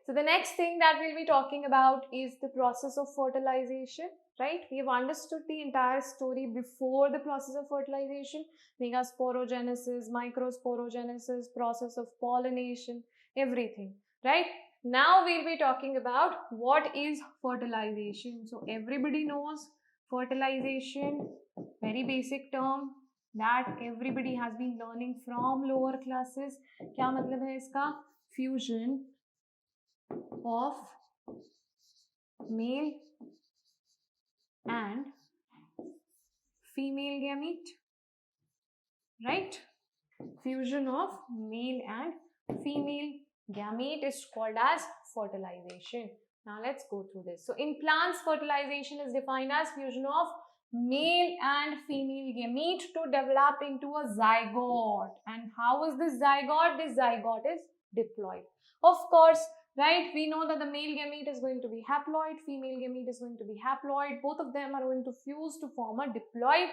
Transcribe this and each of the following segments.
So the next thing that we'll be talking about is the process of fertilization, right? We have understood the entire story before the process of fertilization, megasporogenesis, microsporogenesis, process of pollination, everything, right? Now we'll be talking about what is fertilization. So everybody knows fertilization, very basic term that everybody has been learning from lower classes. क्या मतलब है इसका? Fusion of male and female gamete, right? Fusion of male and female gamete is called as fertilization. Now let's go through this. So in plants, fertilization is defined as fusion of male and female gamete to develop into a zygote. And how is this zygote? This zygote is diploid. Of course, right, we know that the male gamete is going to be haploid, female gamete is going to be haploid. Both of them are going to fuse to form a diploid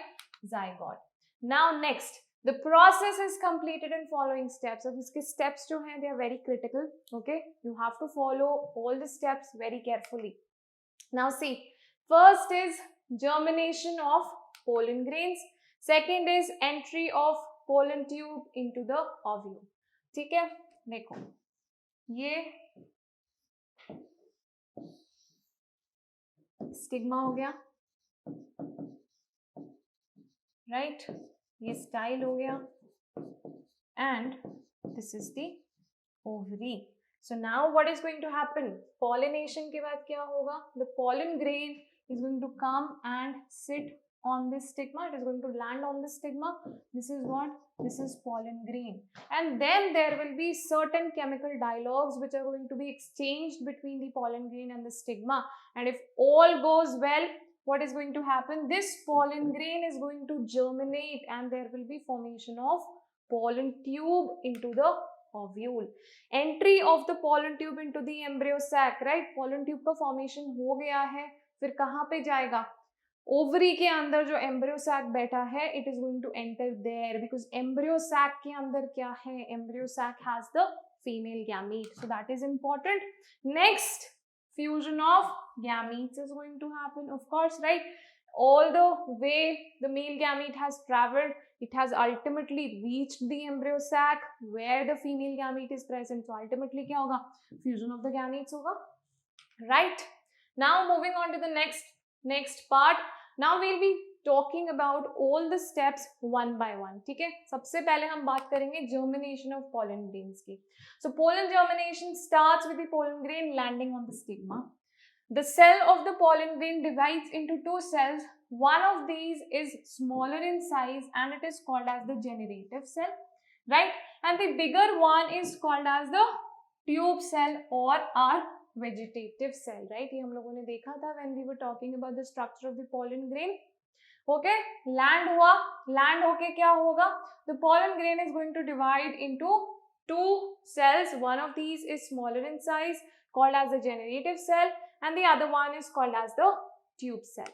zygote. Now next, the process is completed in following steps. So these steps जो हैं, they are very critical. Okay, you have to follow all the steps very carefully. Now see, first is germination of pollen grains. Second is entry of pollen tube into the ovule. ठीक है, देखो ये stigma हो गया, right? ये style हो गया, and this is the ovary. So now what is going to happen? Pollination के बाद क्या होगा? The pollen grain is going to come and sit on this stigma. It is going to land on the stigma. This is what? This is pollen grain. And then there will be certain chemical dialogues which are going to be exchanged between the pollen grain and the stigma. And if all goes well, what is going to happen? This pollen grain is going to germinate and there will be formation of pollen tube into the ovule. Entry of the pollen tube into the embryo sac, right? Pollen tube का formation हो गया है, फिर कहाँ पे जाएगा? Ovary के अंदर जो एम्ब्रियो सैक बैठा है, it is going to enter there because embryo sac के अंदर क्या है? Embryo sac has the female gamete, so that is important. Next, fusion of gametes is going to happen, of course, right? All the way the male gamete has traveled, it has ultimately reached the embryo sac where the female gamete is present. So ultimately क्या होगा? Fusion of the gametes होगा, right? Now moving on to the next part. Now we'll be talking about all the steps one by one. ठीक है, सबसे पहले हम बात करेंगे germination of pollen grains की. So pollen germination starts with the pollen grain landing on the stigma. The cell of the pollen grain divides into two cells. One of these is smaller in size and it is called as the generative cell, right? And the bigger one is called as the tube cell or our vegetative cell, right? ये हम लोगों ने देखा था when we were talking about the structure of the pollen grain. Okay, land हुआ, land होके क्या होगा? The pollen grain is going to divide into two cells. One of these is smaller in size, called as the generative cell, and the other one is called as the tube cell.